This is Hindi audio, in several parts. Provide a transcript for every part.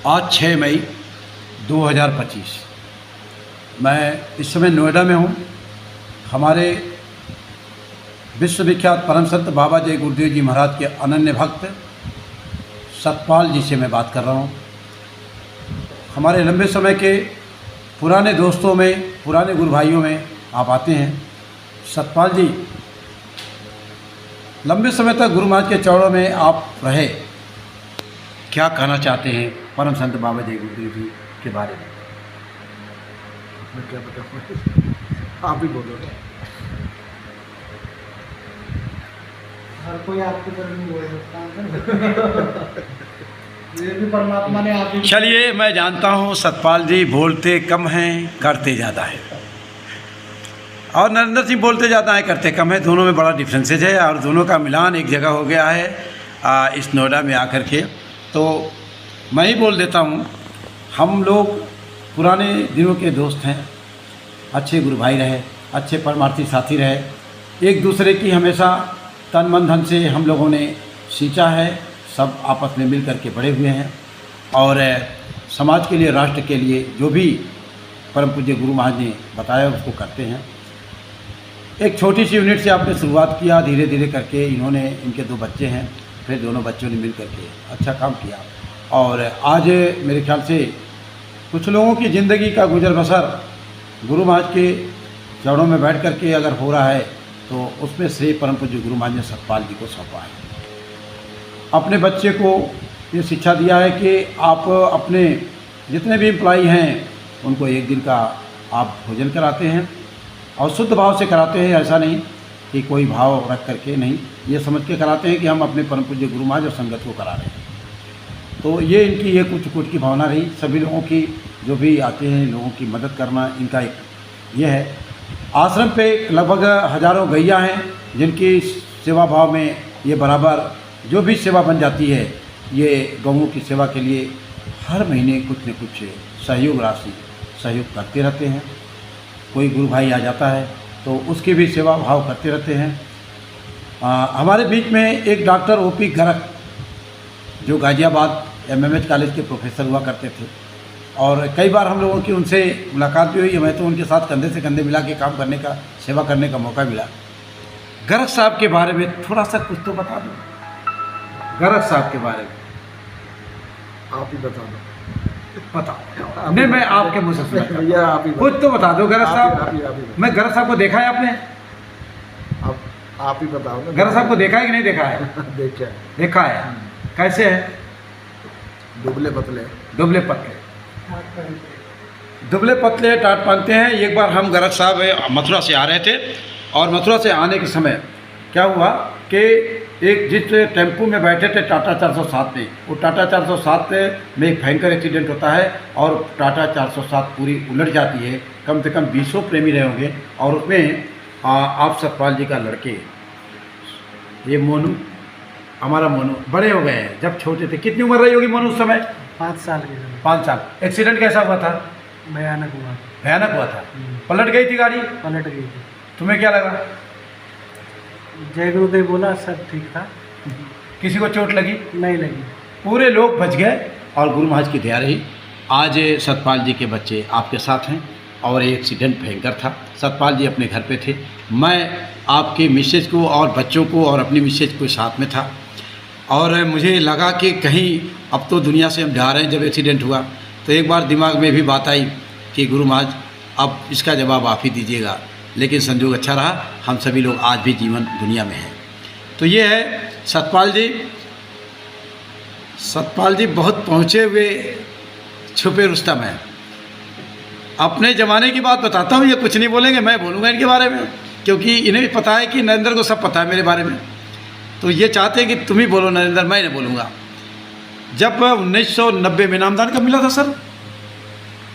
आज 6 मई 2025। मैं इस समय नोएडा में हूँ। हमारे विश्वविख्यात परम संत बाबा जय गुरुदेव जी महाराज के अनन्य भक्त सतपाल जी से मैं बात कर रहा हूँ। हमारे लंबे समय के पुराने दोस्तों में, पुराने गुरु भाइयों में आप आते हैं। सतपाल जी, लंबे समय तक गुरु महाराज के चरणों में आप रहे, क्या कहना चाहते हैं परम संत बाबा जय गुरुदेव जी के बारे में? मैं क्या बताऊँ, आप ही बोलो। हर कोई आपकी तरह नहीं बोल सकता। ये भी परमात्मा ने आप ही। चलिए, मैं जानता हूँ सतपाल जी बोलते कम हैं, करते ज़्यादा है, और नरेंद्र सिंह बोलते ज़्यादा हैं, करते कम है। दोनों में बड़ा डिफरेंसेज है और दोनों का मिलान एक जगह हो गया है इस नोएडा में आकर के। तो मैं ही बोल देता हूँ, हम लोग पुराने दिनों के दोस्त हैं, अच्छे गुरु भाई रहे, अच्छे परमार्थी साथी रहे, एक दूसरे की हमेशा तन मन धन से हम लोगों ने सींचा है, सब आपस में मिल कर के बड़े हुए हैं और समाज के लिए, राष्ट्र के लिए जो भी परम पूज्य गुरु महाराज ने बताया उसको करते हैं। एक छोटी सी यूनिट से आपने शुरुआत किया, धीरे धीरे करके इन्होंने, इनके 2 बच्चे हैं, फिर दोनों बच्चों ने मिल करके अच्छा काम किया और आज मेरे ख्याल से कुछ लोगों की ज़िंदगी का गुजर बसर गुरु महाराज के चरणों में बैठ करके अगर हो रहा है तो उसमें श्रेय परम पूज्य गुरु महाराज ने सतपाल जी को सौंपा है। अपने बच्चे को ये शिक्षा दिया है कि आप अपने जितने भी एम्प्लॉई हैं उनको एक दिन का आप भोजन कराते हैं और शुद्ध भाव से कराते हैं, ऐसा नहीं कि कोई भाव रख करके, नहीं, ये समझ के कराते हैं कि हम अपने परम पूज्य गुरु महाराज और संगत को करा रहे हैं। तो ये इनकी ये कुछ की भावना रही। सभी लोगों की, जो भी आते हैं, लोगों की मदद करना इनका एक ये है। आश्रम पे लगभग हज़ारों गैया हैं जिनकी सेवा भाव में ये बराबर जो भी सेवा बन जाती है, ये गौओं की सेवा के लिए हर महीने कुछ न कुछ सहयोग राशि सहयोग करते रहते हैं। कोई गुरु भाई आ जाता है तो उसकी भी सेवा भाव करते रहते हैं। हमारे बीच में एक डॉक्टर ओपी गर्ग, जो गाज़ियाबाद MMH कॉलेज के प्रोफेसर हुआ करते थे और कई बार हम लोगों की उनसे मुलाकात भी हुई। मैं तो उनके साथ कंधे से कंधे मिला के काम करने का, सेवा करने का मौका मिला। गर्ग साहब के बारे में थोड़ा सा कुछ तो बता दो। गर्ग साहब के बारे में आप ही बता दो। बता नहीं, मैं आपके मुँह से सुना। भैया आप ही कुछ तो बता दो गर्ग साहब। आप ही मैं गर्ग साहब को देखा है आपने? आप ही बताओ ना। गर्ग साहब को देखा है कि नहीं देखा है? देखा है। देखा है। कैसे है? दुबले पतले। दुबले पतले, दुबले पतले, टाट पहनते हैं। एक बार हम गर्ग साहब मथुरा से आ रहे थे और मथुरा से आने के समय क्या हुआ कि एक जिस टेम्पू में बैठे थे टाटा 407 में, वो टाटा 407 में एक भयंकर एक्सीडेंट होता है और टाटा 407 पूरी उलट जाती है। कम से कम 200 प्रेमी रहे होंगे और उसमें आप सतपाल जी का लड़के, ये मोनू, हमारा मोनू, बड़े हो गए हैं। जब छोटे थे, कितनी उम्र रही होगी मोनू उस समय? 5 साल के। 5 साल। एक्सीडेंट कैसा हुआ था? भयानक हुआ। भयानक हुआ था। पलट गई थी गाड़ी? पलट गई थी। तुम्हें क्या लगा? जय गुरुदेव बोला, सब ठीक था। किसी को चोट लगी? नहीं लगी। पूरे लोग बच गए और गुरु महाराज की दया रही। आज सतपाल जी के बच्चे आपके साथ हैं और ये एक्सीडेंट भयंकर था। सतपाल जी अपने घर पे थे, मैं आपके मिसेज को और बच्चों को और अपनी मिसेज को साथ में था और मुझे लगा कि कहीं अब तो दुनिया से हम जा रहे हैं। जब एक्सीडेंट हुआ तो एक बार दिमाग में भी बात आई कि गुरु महाराज अब इसका जवाब आप ही दीजिएगा, लेकिन संजोग अच्छा रहा, हम सभी लोग आज भी जीवन दुनिया में हैं। तो ये है सतपाल जी। सतपाल जी बहुत पहुँचे हुए छुपे रुस्तम हैं। अपने ज़माने की बात बताता हूँ, ये कुछ नहीं बोलेंगे, मैं बोलूँगा इनके बारे में, क्योंकि इन्हें भी पता है कि नरेंद्र को सब पता है मेरे बारे में। तो ये चाहते हैं कि तुम ही बोलो नरेंद्र, मैं नहीं बोलूँगा। जब 1990 में नामदान कब मिला था सर?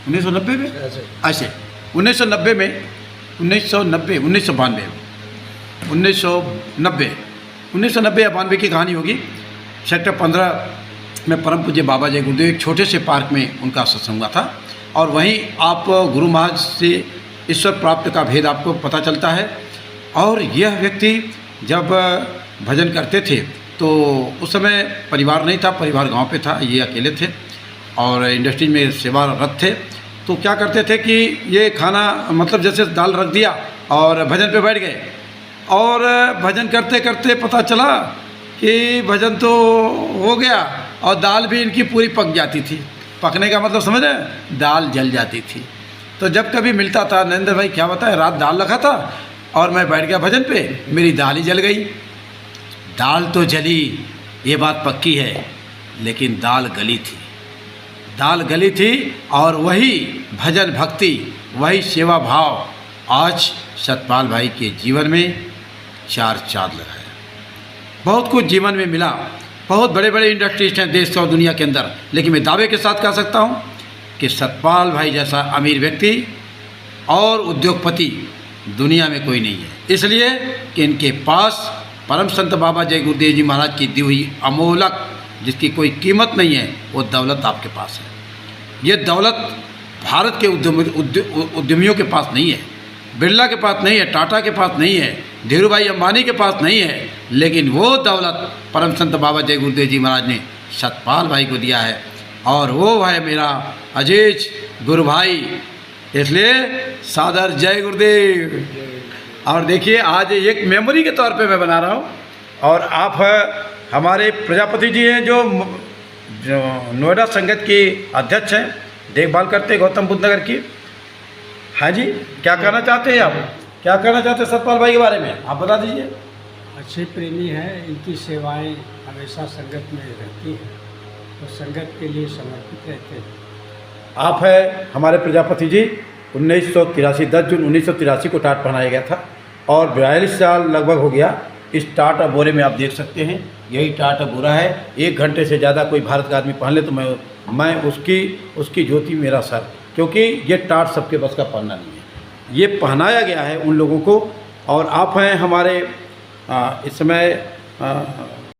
1990 में ऐसे 1990 में 1990 या 92 की कहानी होगी। सेक्टर 15 में परम पूज्य बाबा जय गुरुदेव एक छोटे से पार्क में उनका सत्संग हुआ था और वहीं आप गुरु महाराज से ईश्वर प्राप्त का भेद आपको पता चलता है। और यह व्यक्ति जब भजन करते थे तो उस समय परिवार नहीं था, परिवार गांव पे था, ये अकेले थे और इंडस्ट्री में सेवारत थे। तो क्या करते थे कि ये खाना मतलब जैसे दाल रख दिया और भजन पे बैठ गए, और भजन करते करते पता चला कि भजन तो हो गया और दाल भी इनकी पूरी पक जाती थी। पकने का मतलब समझ रहे हैं, दाल जल जाती थी। तो जब कभी मिलता था, नरेंद्र भाई क्या बताएं, रात दाल रखा था और मैं बैठ गया भजन पे, मेरी दाल ही जल गई। दाल तो जली, ये बात पक्की है, लेकिन दाल गली थी, दाल गली थी। और वही भजन भक्ति, वही सेवा भाव आज सतपाल भाई के जीवन में चार चांद लगाया। बहुत कुछ जीवन में मिला, बहुत बड़े बड़े इंडस्ट्रीज हैं देश और दुनिया के अंदर, लेकिन मैं दावे के साथ कह सकता हूँ कि सतपाल भाई जैसा अमीर व्यक्ति और उद्योगपति दुनिया में कोई नहीं है। इसलिए कि इनके पास परम संत बाबा जय गुरुदेव जी महाराज की दी हुई अमोलक, जिसकी कोई कीमत नहीं है, वो दौलत आपके पास है। ये दौलत भारत के उद्यमियों के पास नहीं है, बिरला के पास नहीं है, टाटा के पास नहीं है, धीरू भाई अंबानी के पास नहीं है, लेकिन वो दौलत परम संत बाबा जय गुरुदेव जी महाराज ने सतपाल भाई को दिया है, और वो है मेरा अजीज गुरु भाई। इसलिए सादर जय गुरुदेव। और देखिए आज एक मेमोरी के तौर पे मैं बना रहा हूँ, और आप हमारे प्रजापति जी हैं जो नोएडा संगत के अध्यक्ष हैं, देखभाल करते हैं गौतम बुद्ध नगर की। हाँ जी, क्या कहना चाहते हैं आप, क्या कहना चाहते हैं सतपाल भाई के बारे में, आप बता दीजिए। अच्छे प्रेमी हैं, इनकी सेवाएं हमेशा संगत में रहती हैं, तो संगत के लिए समर्पित रहते हैं। आप है हमारे प्रजापति जी, 1983 10 जून 1983 को टाट पहनाया गया था, और 42 साल लगभग हो गया इस टाट बोरे में। आप देख सकते हैं यही टाट बोरा है। 1 घंटे से ज़्यादा कोई भारत का आदमी पहन ले तो मैं उसकी ज्योति मेरा सर, क्योंकि ये टाट सबके बस का पहनना नहीं है, ये पहनाया गया है उन लोगों को। और आप हैं हमारे इस समय